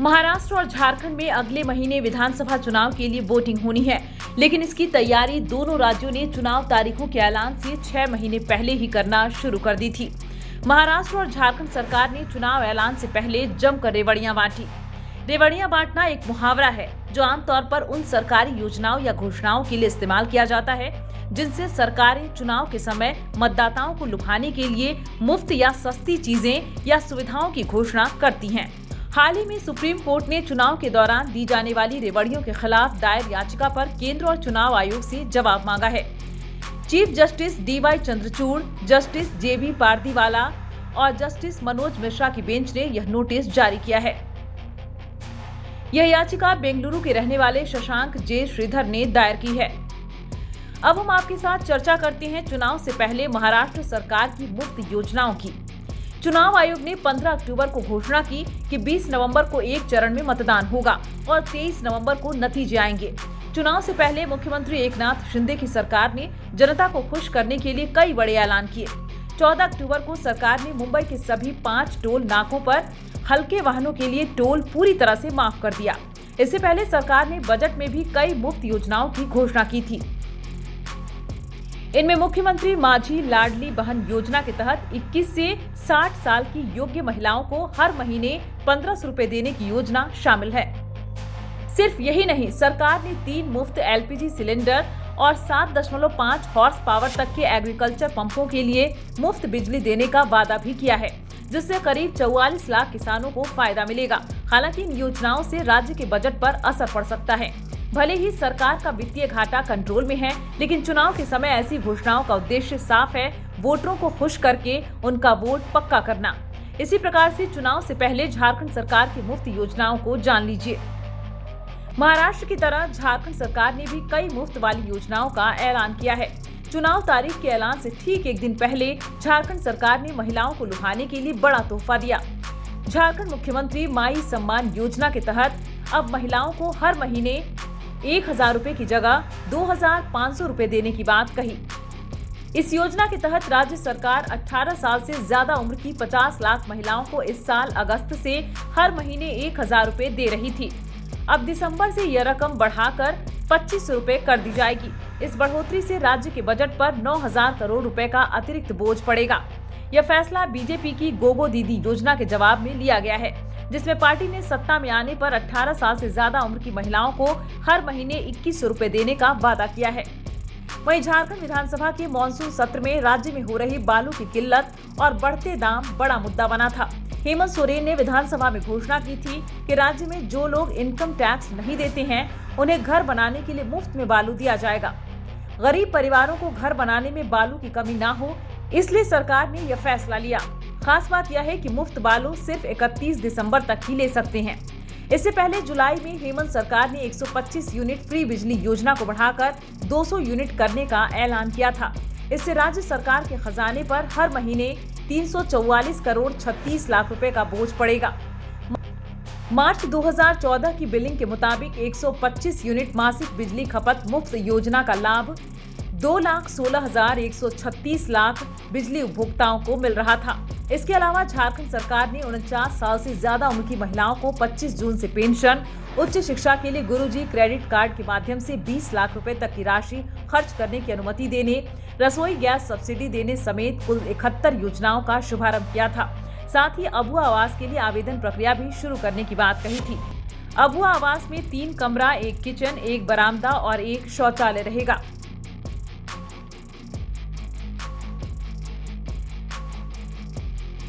महाराष्ट्र और झारखंड में अगले महीने विधानसभा चुनाव के लिए वोटिंग होनी है, लेकिन इसकी तैयारी दोनों राज्यों ने चुनाव तारीखों के ऐलान से 6 महीने पहले ही करना शुरू कर दी थी। महाराष्ट्र और झारखंड सरकार ने चुनाव ऐलान से पहले जमकर रेवड़ियां बांटी। रेवड़ियां बांटना एक मुहावरा है जो आमतौर पर उन सरकारी योजनाओं या घोषणाओं के लिए इस्तेमाल किया जाता है जिनसे सरकारें चुनाव के समय मतदाताओं को लुभाने के लिए मुफ्त या सस्ती चीजें या सुविधाओं की घोषणा करती हैं। हाल ही में सुप्रीम कोर्ट ने चुनाव के दौरान दी जाने वाली रेवड़ियों के खिलाफ दायर याचिका पर केंद्र और चुनाव आयोग से जवाब मांगा है। Chief justice DY Chandrachud, justice JB Pardiwala और जस्टिस मनोज मिश्रा की बेंच ने यह नोटिस जारी किया है। यह याचिका बेंगलुरु के रहने वाले शशांक J श्रीधर ने दायर की है। अब हम आपके साथ चर्चा करते हैं चुनाव से पहले महाराष्ट्र सरकार की मुफ्त योजनाओं की। चुनाव आयोग ने 15 अक्टूबर को घोषणा की कि 20 नवंबर को एक चरण में मतदान होगा और 23 नवंबर को नतीजे आएंगे। चुनाव से पहले मुख्यमंत्री एकनाथ शिंदे की सरकार ने जनता को खुश करने के लिए कई बड़े ऐलान किए। 14 अक्टूबर को सरकार ने मुंबई के सभी 5 टोल नाकों पर हल्के वाहनों के लिए टोल पूरी तरह से माफ कर दिया। इससे पहले सरकार ने बजट में भी कई मुफ्त योजनाओं की घोषणा की थी। इनमें मुख्यमंत्री माझी लाडली बहन योजना के तहत 21 से 60 साल की योग्य महिलाओं को हर महीने 1500 रुपए देने की योजना शामिल है। सिर्फ यही नहीं, सरकार ने 3 मुफ्त LPG सिलेंडर और 7.5 हॉर्स पावर तक के एग्रीकल्चर पंपों के लिए मुफ्त बिजली देने का वादा भी किया है, जिससे करीब 44 लाख किसानों को फायदा मिलेगा। हालांकि इन योजनाओं से राज्य के बजट पर असर पड़ सकता है। भले ही सरकार का वित्तीय घाटा कंट्रोल में है, लेकिन चुनाव के समय ऐसी घोषणाओं का उद्देश्य साफ है, वोटरों को खुश करके उनका वोट पक्का करना। इसी प्रकार से चुनाव से पहले झारखंड सरकार की मुफ्त योजनाओं को जान लीजिए। महाराष्ट्र की तरह झारखंड सरकार ने भी कई मुफ्त वाली योजनाओं का ऐलान किया है। चुनाव तारीख के ऐलान से ठीक एक दिन पहले झारखंड सरकार ने महिलाओं को लुभाने के लिए बड़ा तोहफा दिया। झारखंड मुख्यमंत्री माई सम्मान योजना के तहत अब महिलाओं को हर महीने 1000 रुपए की जगह 2500 रुपए देने की बात कही। इस योजना के तहत राज्य सरकार 18 साल से ज्यादा उम्र की 50 लाख महिलाओं को इस साल अगस्त से हर महीने 1000 रुपए दे रही थी। अब दिसंबर से यह रकम बढ़ाकर 2500 रुपए कर दी जाएगी। इस बढ़ोतरी से राज्य के बजट पर 9000 करोड़ रुपए का अतिरिक्त बोझ पड़ेगा। यह फैसला बीजेपी की गोगो दीदी योजना के जवाब में लिया गया है, जिसमें पार्टी ने सत्ता में आने पर 18 साल से ज्यादा उम्र की महिलाओं को हर महीने 2100 रुपए देने का वादा किया है। वहीं झारखंड विधानसभा के मानसून सत्र में राज्य में हो रही बालू की किल्लत और बढ़ते दाम बड़ा मुद्दा बना था। हेमंत सोरेन ने विधानसभा में घोषणा की थी कि राज्य में जो लोग इनकम टैक्स नहीं देते हैं, उन्हें घर बनाने के लिए मुफ्त में बालू दिया जाएगा। गरीब परिवारों को घर बनाने में बालू की कमी न हो, इसलिए सरकार ने यह फैसला लिया। खास बात यह है कि मुफ्त बालू सिर्फ 31 दिसंबर तक ही ले सकते हैं। इससे पहले जुलाई में हेमंत सरकार ने 125 यूनिट फ्री बिजली योजना को बढ़ाकर 200 यूनिट करने का ऐलान किया था। इससे राज्य सरकार के खजाने पर हर महीने 344 करोड़ 36 लाख रुपए का बोझ पड़ेगा। मार्च 2014 की बिलिंग के मुताबिक 125 यूनिट मासिक बिजली खपत मुफ्त योजना का लाभ 2,16,136 लाख बिजली उपभोक्ताओं को मिल रहा था। इसके अलावा झारखंड सरकार ने 49 साल से ज्यादा उम्र की महिलाओं को 25 जून से पेंशन, उच्च शिक्षा के लिए गुरुजी क्रेडिट कार्ड के माध्यम से 20 लाख रुपए तक की राशि खर्च करने की अनुमति देने, रसोई गैस सब्सिडी देने समेत कुल 71 योजनाओं का शुभारंभ किया था। साथ ही अबुआ आवास के लिए आवेदन प्रक्रिया भी शुरू करने की बात कही थी। अबुआ आवास में 3 कमरा, 1 किचन, 1 बरामदा और 1 शौचालय रहेगा।